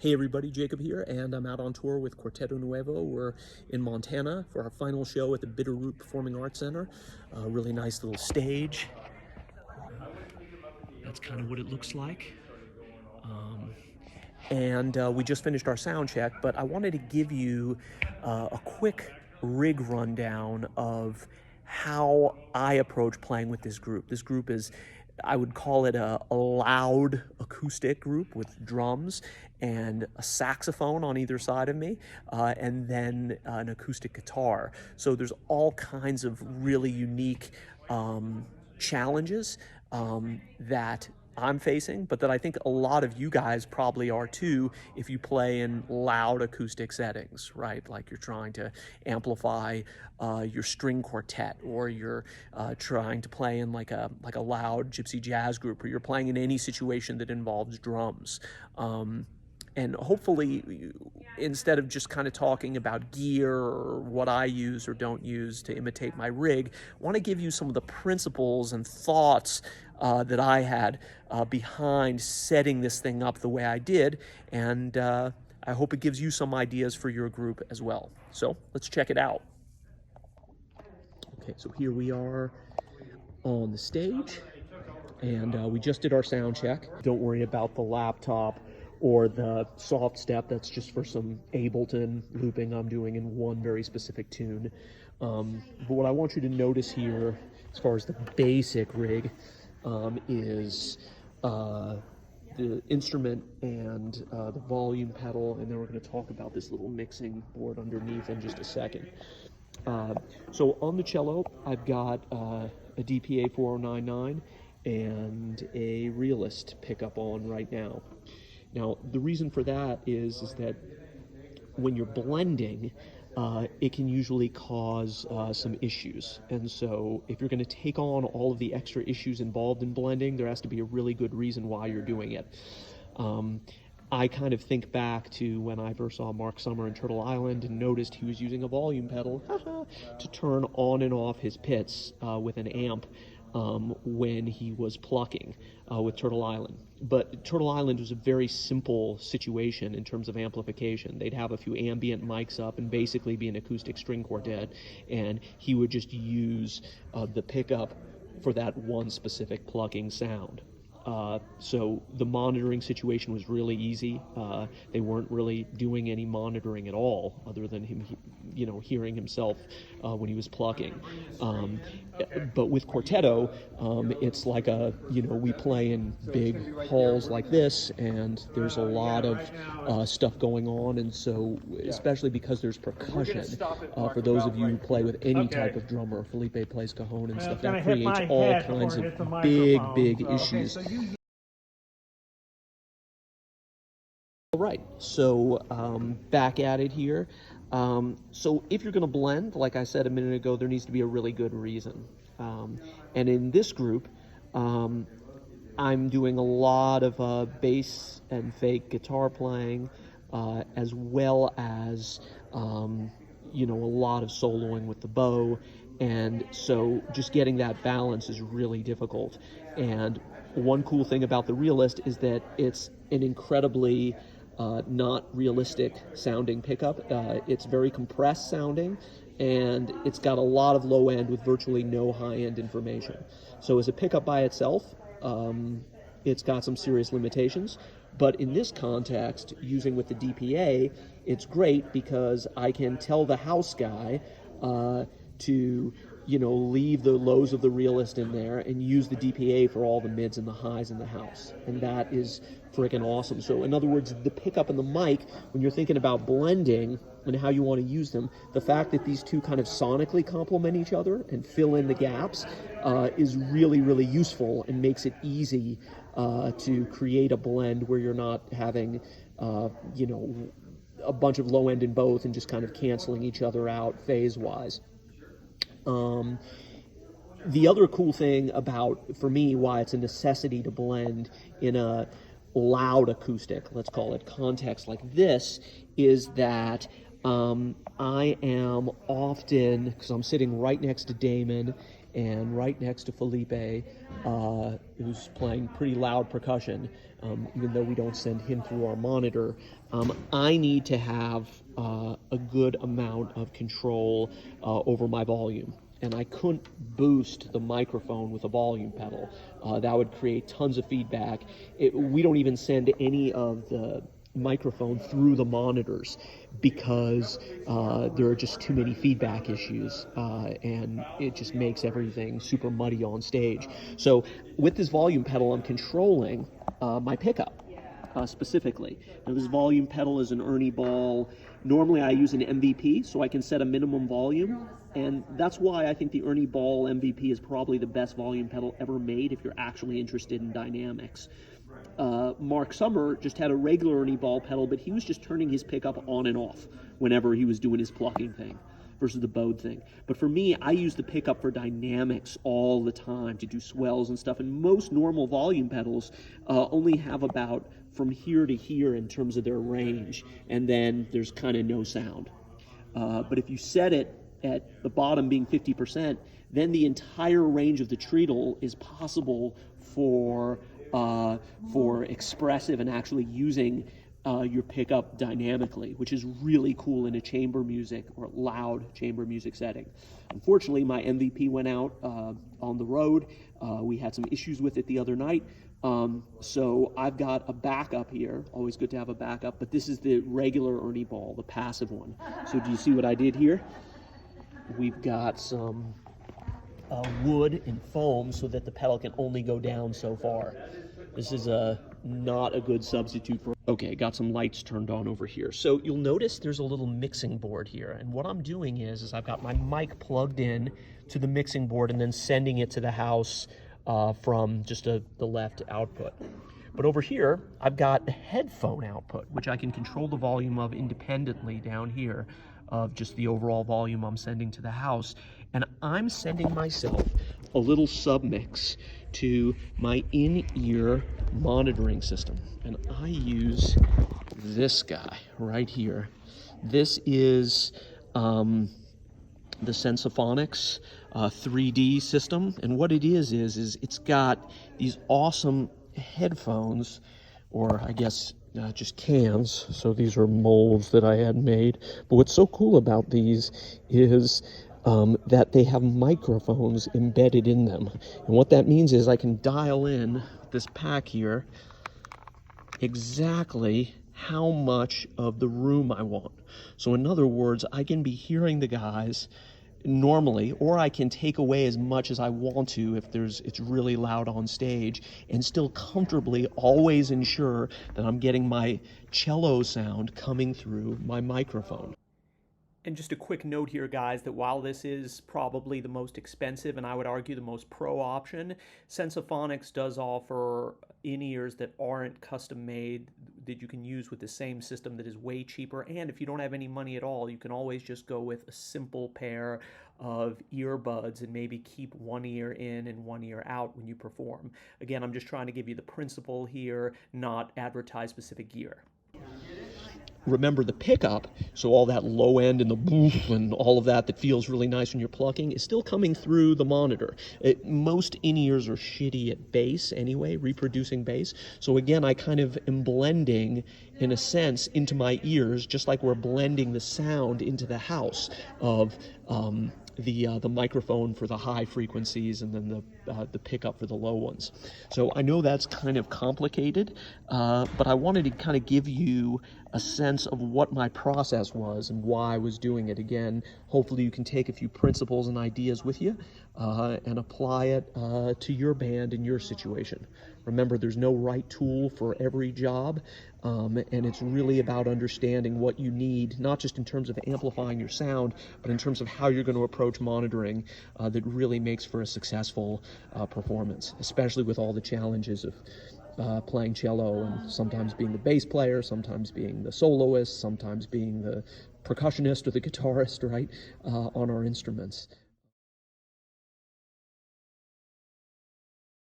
Hey everybody, Jacob here, and I'm out on tour with Quarteto Nuevo. We're in Montana for our final show at the Bitterroot Performing Arts Center. A really nice little stage. That's kind of what it looks like. And we just finished our sound check, but I wanted to give you a quick rig rundown of how I approach playing with this group. This group is, I would call it a loud acoustic group with drums and a saxophone on either side of me, and then an acoustic guitar. So there's all kinds of really unique challenges that I'm facing, but that I think a lot of you guys probably are too if you play in loud acoustic settings, right? Like you're trying to amplify your string quartet, or you're trying to play in like a loud gypsy jazz group, or you're playing in any situation that involves drums. And hopefully, instead of just kind of talking about gear or what I use or don't use to imitate my rig, I want to give you some of the principles and thoughts that I had behind setting this thing up the way I did. And I hope it gives you some ideas for your group as well. So let's check it out. Okay, so here we are on the stage, and we just did our sound check. Don't worry about the laptop or the soft step. That's just for some Ableton looping I'm doing in one very specific tune. But what I want you to notice here, as far as the basic rig, is the instrument and the volume pedal, and then we're going to talk about this little mixing board underneath in just a second. So on the cello, I've got a DPA 4099 and a Realist pickup on right now. Now, the reason for that is that when you're blending, it can usually cause some issues. And so if you're going to take on all of the extra issues involved in blending, there has to be a really good reason why you're doing it. I kind of think back to when I first saw Mark Summer in Turtle Island and noticed he was using a volume pedal to turn on and off his pits with an amp when he was plucking with Turtle Island. But Turtle Island was a very simple situation in terms of amplification. They'd have a few ambient mics up and basically be an acoustic string quartet, and he would just use the pickup for that one specific plucking sound. So the monitoring situation was really easy. They weren't really doing any monitoring at all, other than him, hearing himself when he was plucking. But with Quarteto, it's like we play in big halls like this, and there's a lot of stuff going on, and so especially because there's percussion, for those of you who play with any type of drummer, Felipe plays cajon and stuff, that creates all kinds of big issues. All right, so back at it here. So if you're going to blend, like I said a minute ago, there needs to be a really good reason. And in this group, I'm doing a lot of bass and fake guitar playing, as well as a lot of soloing with the bow. And so just getting that balance is really difficult. And one cool thing about the Realist is that it's an incredibly not realistic sounding pickup. It's very compressed sounding, and it's got a lot of low end with virtually no high end information. So as a pickup by itself, it's got some serious limitations. But in this context, using with the DPA, it's great because I can tell the house guy to leave the lows of the Realist in there and use the DPA for all the mids and the highs in the house. And that is freaking awesome. So in other words, the pickup and the mic, when you're thinking about blending and how you want to use them, the fact that these two kind of sonically complement each other and fill in the gaps is really, really useful, and makes it easy to create a blend where you're not having, a bunch of low end in both and just kind of canceling each other out phase-wise. The other cool thing about, for me, why it's a necessity to blend in a loud acoustic, let's call it, context like this, is that I am often, because I'm sitting right next to Damon and right next to Felipe, who's playing pretty loud percussion, even though we don't send him through our monitor. I need to have a good amount of control over my volume. And I couldn't boost the microphone with a volume pedal. That would create tons of feedback. We don't even send any of the microphone through the monitors because there are just too many feedback issues, and it just makes everything super muddy on stage. So with this volume pedal, I'm controlling my pickup. Specifically. Now, this volume pedal is an Ernie Ball. Normally I use an MVP, so I can set a minimum volume, and that's why I think the Ernie Ball MVP is probably the best volume pedal ever made if you're actually interested in dynamics. Mark Summer just had a regular Ernie Ball pedal, but he was just turning his pickup on and off whenever he was doing his plucking thing versus the bowed thing. But for me, I use the pickup for dynamics all the time to do swells and stuff, and most normal volume pedals only have about from here to here in terms of their range, and then there's kind of no sound. But if you set it at the bottom being 50%, then the entire range of the treatle is possible for expressive and actually using your pickup dynamically, which is really cool in a chamber music or loud chamber music setting. Unfortunately, my MVP went out on the road. We had some issues with it the other night. So I've got a backup here. Always good to have a backup, but this is the regular Ernie Ball, the passive one. So do you see what I did here? We've got some wood and foam so that the pedal can only go down so far. This is not a good substitute for... Okay, got some lights turned on over here. So you'll notice there's a little mixing board here, and what I'm doing is I've got my mic plugged in to the mixing board and then sending it to the house from just the left output. But over here, I've got a headphone output, which I can control the volume of independently down here of just the overall volume I'm sending to the house. And I'm sending myself a little submix to my in-ear monitoring system. And I use this guy right here. This is the Sensophonics 3D system. And what it is it's got these awesome headphones, or I guess just cans. So these are molds that I had made. But what's so cool about these is that they have microphones embedded in them. And what that means is I can dial in this pack here exactly how much of the room I want. So in other words, I can be hearing the guys normally, or I can take away as much as I want to if it's really loud on stage, and still comfortably always ensure that I'm getting my cello sound coming through my microphone. And just a quick note here, guys, that while this is probably the most expensive and I would argue the most pro option, Sensophonics does offer in-ears that aren't custom made that you can use with the same system that is way cheaper. And if you don't have any money at all, you can always just go with a simple pair of earbuds and maybe keep one ear in and one ear out when you perform. Again, I'm just trying to give you the principle here, not advertise specific gear. Remember the pickup, so all that low end and the boof and all of that feels really nice when you're plucking is still coming through the monitor. Most in-ears are shitty at bass anyway, reproducing bass. So again, I kind of am blending, in a sense, into my ears, just like we're blending the sound into the house of the microphone for the high frequencies and then the pickup for the low ones. So I know that's kind of complicated, but I wanted to kind of give you a sense of what my process was and why I was doing it. Again, hopefully you can take a few principles and ideas with you and apply it to your band and your situation. Remember, there's no right tool for every job, and it's really about understanding what you need, not just in terms of amplifying your sound, but in terms of how you're going to approach monitoring that really makes for a successful performance, especially with all the challenges of playing cello and sometimes being the bass player, sometimes being the soloist, sometimes being the percussionist or the guitarist, right, on our instruments.